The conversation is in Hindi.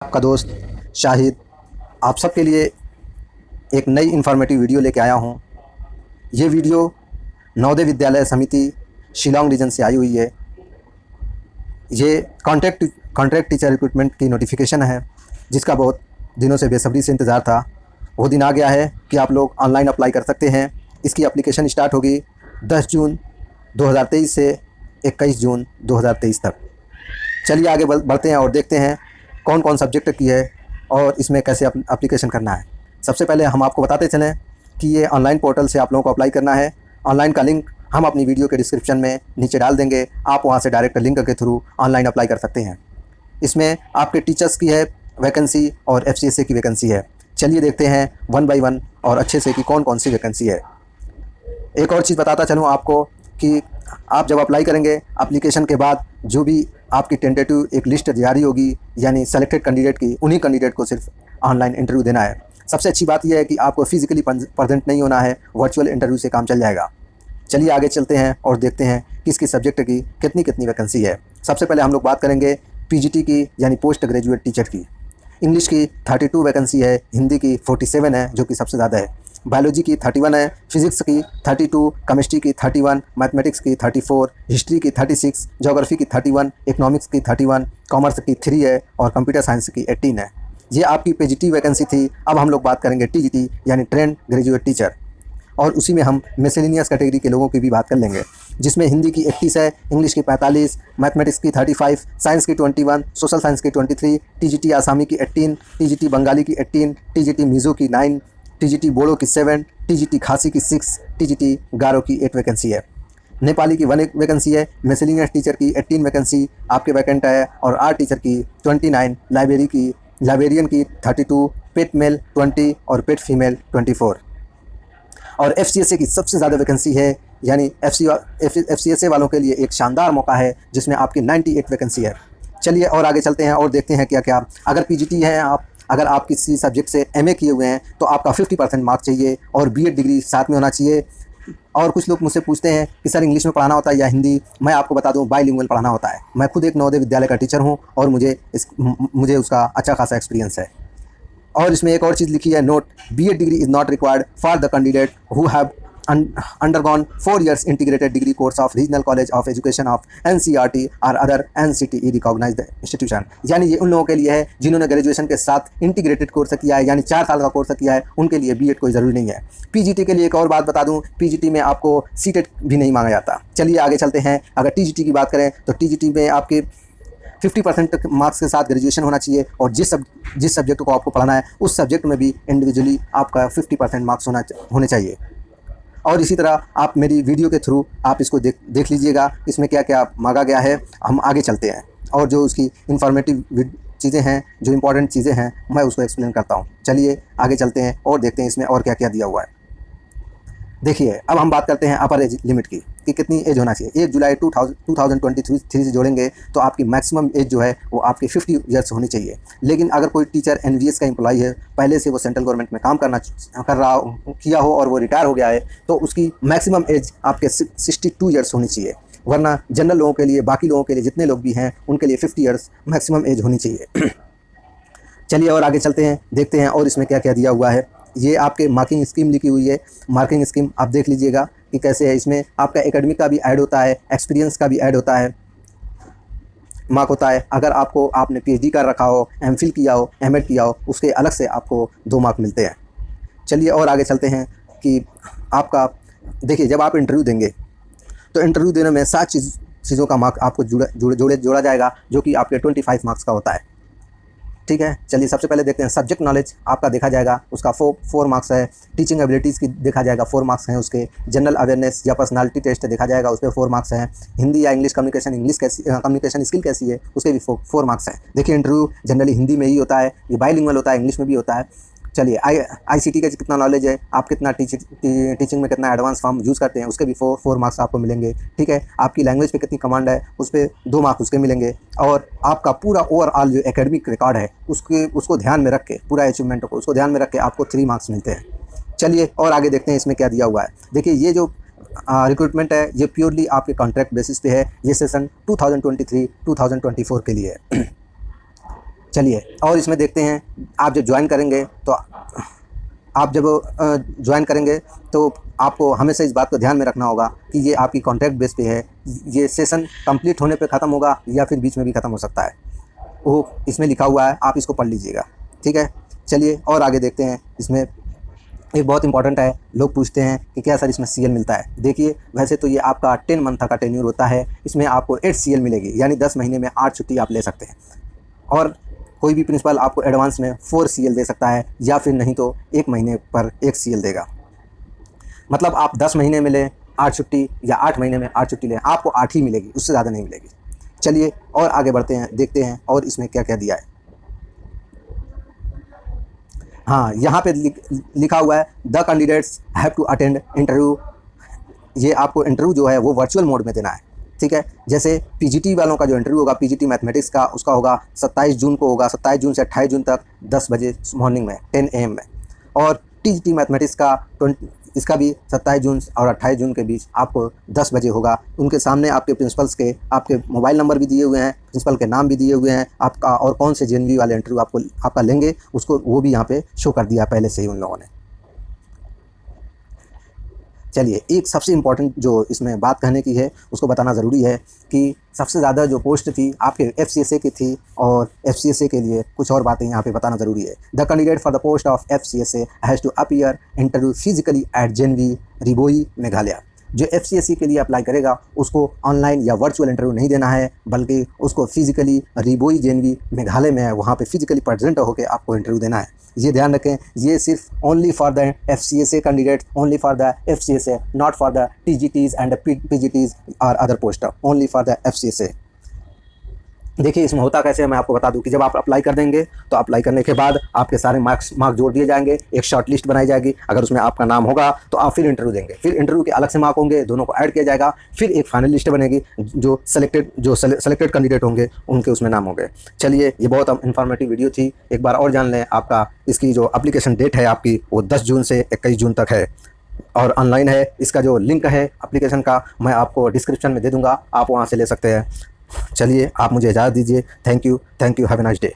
आपका दोस्त शाहिद आप सबके लिए एक नई इन्फॉर्मेटिव वीडियो लेके आया हूँ। ये वीडियो नवोदय विद्यालय समिति शिलांग रीजन से आई हुई है। ये कॉन्ट्रैक्ट टीचर रिक्रूटमेंट की नोटिफिकेशन है, जिसका बहुत दिनों से बेसब्री से इंतज़ार था। वो दिन आ गया है कि आप लोग ऑनलाइन अप्लाई कर सकते हैं। इसकी एप्लीकेशन स्टार्ट होगी 10 जून 2023 से 21 जून 2023 तक। चलिए आगे बढ़ते हैं और देखते हैं कौन कौन सब्जेक्ट की है और इसमें कैसे एप्लीकेशन करना है। सबसे पहले हम आपको बताते चलें कि ये ऑनलाइन पोर्टल से आप लोगों को अप्लाई करना है। ऑनलाइन का लिंक हम अपनी वीडियो के डिस्क्रिप्शन में नीचे डाल देंगे। आप वहां से डायरेक्ट लिंक के थ्रू ऑनलाइन अप्लाई कर सकते हैं। इसमें आपके टीचर्स की है वैकेंसी और FCSA की वैकेंसी है। चलिए देखते हैं वन बाई वन और अच्छे से कि कौन कौन सी वैकेंसी है। एक और चीज़ बताता चलूँ आपको कि आप जब अप्लाई करेंगे एप्लीकेशन के बाद जो भी आपकी टेंटेटिव एक लिस्ट जारी होगी, यानी सेलेक्टेड कैंडिडेट की, उन्हीं कैंडिडेट को सिर्फ ऑनलाइन इंटरव्यू देना है। सबसे अच्छी बात यह है कि आपको फिजिकली प्रेजेंट नहीं होना है, वर्चुअल इंटरव्यू से काम चल जाएगा। चलिए आगे चलते हैं और देखते हैं किस किस सब्जेक्ट की कितनी वैकेंसी है। सबसे पहले हम लोग बात करेंगे PGT की, यानी पोस्ट ग्रेजुएट टीचर की। इंग्लिश की 32 वैकेंसी है, हिंदी की 47 है जो कि सबसे ज़्यादा है, बायोलॉजी की 31 है, फिजिक्स की 32, केमिस्ट्री की 31, मैथमेटिक्स की 34, हिस्ट्री की 36, ज्योग्राफी की 31, इकोनॉमिक्स की 31, कॉमर्स की 3 है और कंप्यूटर साइंस की 18 है। ये आपकी PGT वैकेंसी थी। अब हम लोग बात करेंगे TGT यानी ट्रेंड ग्रेजुएट टीचर, और उसी में हम मिसलेनियस कैटेगरी के लोगों की भी बात कर लेंगे, जिसमें हिंदी की 31 है, इंग्लिश की 45, मैथमेटिक्स की 35, साइंस की 21, सोशल साइंस की 23, TGT आसामी की 18, TGT बंगाली की 18, TGT मिज़ो की 9, TGT बोडो की 7, TGT खासी की 6, TGT गारो की 8 वैकेंसी है। नेपाली की 1 वैकेंसी है, मिसलेनियस टीचर की 18 वैकेंसी आपके वैकेंट है, और आर्ट टीचर की 29, लाइब्रेरियन की 32, पेट मेल 20 और पेट फीमेल 24। और FCSA की सबसे ज़्यादा वैकेंसी है, यानी FCSA वालों के लिए एक शानदार मौका है, जिसमें आपकी 98 वैकेंसी है। चलिए और आगे चलते हैं और देखते हैं क्या क्या। अगर PGT है अगर आप किसी सब्जेक्ट से MA किए हुए हैं तो आपका 50% मार्क्स चाहिए और BEd डिग्री साथ में होना चाहिए। और कुछ लोग मुझसे पूछते हैं कि सर इंग्लिश में पढ़ाना होता है या हिंदी। मैं आपको बता दूं, बाइलिंगुअल पढ़ाना होता है। मैं खुद एक नवोदय विद्यालय का टीचर हूँ और मुझे उसका अच्छा खासा एक्सपीरियंस है। और इसमें एक और चीज़ लिखी है, note, BEd degree is not required for the candidate who have undergone 4 years integrated degree course of Regional College of Education of NCERT or other NCTE recognized institution। यानी ये उन लोगों के लिए है जिन्होंने ग्रेजुएशन के साथ इंटीग्रेटेड कोर्स किया है, यानी 4 साल का कोर्स किया है, उनके लिए BEd कोई ज़रूरी नहीं है। PGT के लिए एक और बात बता दूं, PGT में आपको CTET भी नहीं मांगा जाता। चलिए आगे चलते हैं। अगर TGT की बात करें तो TGT में आपके 50% मार्क्स के साथ ग्रेजुएशन होना चाहिए, और जिस सब्जेक्ट को आपको पढ़ाना है उस सब्जेक्ट में भी इंडिविजुअली आपका 50% मार्क्स होने चाहिए। और इसी तरह आप मेरी वीडियो के थ्रू आप इसको देख लीजिएगा, इसमें क्या क्या मांगा गया है। हम आगे चलते हैं और जो उसकी इन्फॉर्मेटिव चीज़ें हैं, जो इंपॉर्टेंट चीज़ें हैं, मैं उसको एक्सप्लेन करता हूँ। चलिए आगे चलते हैं और देखते हैं इसमें और क्या क्या दिया हुआ है। देखिए, अब हम बात करते हैं अपर एज लिमिट की कि कितनी एज होना चाहिए। 1 जुलाई 2023 से जोड़ेंगे तो आपकी मैक्सिमम एज जो है वो आपकी 50 ईयर्स होनी चाहिए। लेकिन अगर कोई टीचर NVS का एम्प्लॉई है, पहले से वो सेंट्रल गवर्नमेंट में काम किया हो और वो रिटायर हो गया है, तो उसकी मैक्सिमम एज आपके 62 ईयर्स होनी चाहिए। वरना जनरल लोगों के लिए, बाकी लोगों के लिए, जितने लोग भी हैं, उनके लिए 50 ईयर्स मैक्सिमम एज होनी चाहिए। चलिए और आगे चलते हैं, देखते हैं और इसमें क्या क्या दिया हुआ है। ये आपके मार्किंग स्कीम लिखी हुई है। मार्किंग स्कीम आप देख लीजिएगा कि कैसे है। इसमें आपका एकेडमिक का भी ऐड होता है, एक्सपीरियंस का भी ऐड होता है, मार्क होता है। अगर आपने PhD कर रखा हो, MPhil किया हो, M.Ed किया हो, उसके अलग से आपको 2 मार्क मिलते हैं। चलिए और आगे चलते हैं कि आपका देखिए, जब आप इंटरव्यू देंगे तो इंटरव्यू देने में 7 चीज़ों का मार्क आपको जोड़ा जाएगा, जो कि आपके 25 मार्क्स का होता है। ठीक है, चलिए सबसे पहले देखते हैं। सब्जेक्ट नॉलेज आपका देखा जाएगा, उसका 4 मार्क्स है। टीचिंग एबिलिटीज़ की देखा जाएगा, 4 मार्क्स हैं उसके। जनरल अवेयरनेस या पर्सनालिटी टेस्ट देखा जाएगा, उस पर 4 मार्क्स हैं। हिंदी या इंग्लिश कम्युनिकेशन स्किल कैसी है, उसके भी 4 मार्क्स हैं। देखिए, इंटरव्यू जनरली हिंदी में ही होता है, ये बाइलिंगुअल होता है, इंग्लिश में भी होता है। चलिए, ICT का कितना नॉलेज है, आप कितना टीचिंग में कितना एडवांस फॉर्म यूज़ करते हैं, उसके भी 4 मार्क्स आपको मिलेंगे। ठीक है, आपकी लैंग्वेज पे कितनी कमांड है, उस पर 2 मार्क्स उसके मिलेंगे। और आपका पूरा ओवरऑल जो एकेडमिक रिकॉर्ड है उसको ध्यान में रख के, पूरा अचीवमेंट को उसको ध्यान में रख के आपको 3 मार्क्स मिलते हैं। चलिए और आगे देखते हैं इसमें क्या दिया हुआ है। देखिए, ये जो रिक्रूटमेंट है ये प्योरली आपके कॉन्ट्रैक्ट बेसिस पे है। ये सेशन 2023-2024 के लिए है। चलिए और इसमें देखते हैं, आप जब ज्वाइन करेंगे तो आपको हमेशा इस बात को ध्यान में रखना होगा कि ये आपकी कॉन्ट्रैक्ट बेस पे है। ये सेशन कंप्लीट होने पे ख़त्म होगा या फिर बीच में भी ख़त्म हो सकता है, वो इसमें लिखा हुआ है, आप इसको पढ़ लीजिएगा, ठीक है। चलिए और आगे देखते हैं। इसमें एक बहुत इंपॉर्टेंट है, लोग पूछते हैं कि क्या सर इसमें CL मिलता है। देखिए वैसे तो ये आपका 10 मंथ का टेन्योर होता है, इसमें आपको 8 CL मिलेगी, यानी 10 महीने में 8 छुट्टी आप ले सकते हैं। और कोई भी प्रिंसिपल आपको एडवांस में 4 CL दे सकता है, या फिर नहीं तो 1 महीने पर 1 CL देगा। मतलब आप 10 महीने में लें 8 छुट्टी या 8 महीने में 8 छुट्टी लें, आपको 8 ही मिलेगी, उससे ज़्यादा नहीं मिलेगी। चलिए और आगे बढ़ते हैं, देखते हैं और इसमें क्या क्या दिया है। हाँ, यहाँ पे लिखा हुआ है the candidates have to attend interview. ये आपको इंटरव्यू जो है वो वर्चुअल मोड में देना है, ठीक है। जैसे PGT वालों का जो इंटरव्यू होगा, PGT मैथमेटिक्स का, उसका होगा 27 जून को होगा, 27 जून से 28 जून तक 10 बजे मॉर्निंग में 10 AM में। और TGT मैथमेटिक्स का इसका भी 27 जून और 28 जून के बीच आपको 10 बजे होगा। उनके सामने आपके प्रिंसिपल्स के आपके मोबाइल नंबर भी दिए हुए हैं, प्रिंसिपल के नाम भी दिए हुए हैं आपका, और कौन से JNV वाले इंटरव्यू आपका लेंगे उसको वो भी यहाँ पे शो कर दिया पहले से ही उन लोगों ने। चलिए एक सबसे इम्पॉर्टेंट जो इसमें बात कहने की है उसको बताना ज़रूरी है कि सबसे ज़्यादा जो पोस्ट थी आपके FCSA की थी, और FCSA के लिए कुछ और बातें यहाँ पे बताना ज़रूरी है। The candidate for the post of FCSA has to appear interview physically at JNV Ribhoi Meghalaya. जो FCSA के लिए अप्लाई करेगा उसको ऑनलाइन या वर्चुअल इंटरव्यू नहीं देना है, बल्कि उसको फिजिकली रिबोई JNV मेघालय में है, वहाँ पे फिजिकली प्रेजेंट होकर आपको इंटरव्यू देना है। ये ध्यान रखें, ये सिर्फ only for the FCSA candidate, only for the FCSA, not for the TGTs and PGTs और other post, only for the FCSA। देखिए इसमें होता कैसे है, मैं आपको बता दूं कि जब आप अप्लाई कर देंगे तो अप्लाई करने के बाद आपके सारे मार्क्स जोड़ दिए जाएंगे, एक शॉर्ट लिस्ट बनाई जाएगी, अगर उसमें आपका नाम होगा तो आप फिर इंटरव्यू देंगे, फिर इंटरव्यू के अलग से मार्क होंगे, दोनों को ऐड किया जाएगा, फिर एक फाइनल लिस्ट बनेगी, जो सेलेक्टेड कैंडिडेट होंगे उनके उसमें नाम होंगे। चलिए ये बहुत इन्फॉर्मेटिव वीडियो थी, एक बार और जान लें। आपका इसकी जो एप्लीकेशन डेट है आपकी वो 10 जून से 21 जून तक है, और ऑनलाइन है। इसका जो लिंक है एप्लीकेशन का मैं आपको डिस्क्रिप्शन में दे दूँगा, आप वहाँ से ले सकते हैं। चलिए आप मुझे इजाज़त दीजिए। Thank you, have a nice day.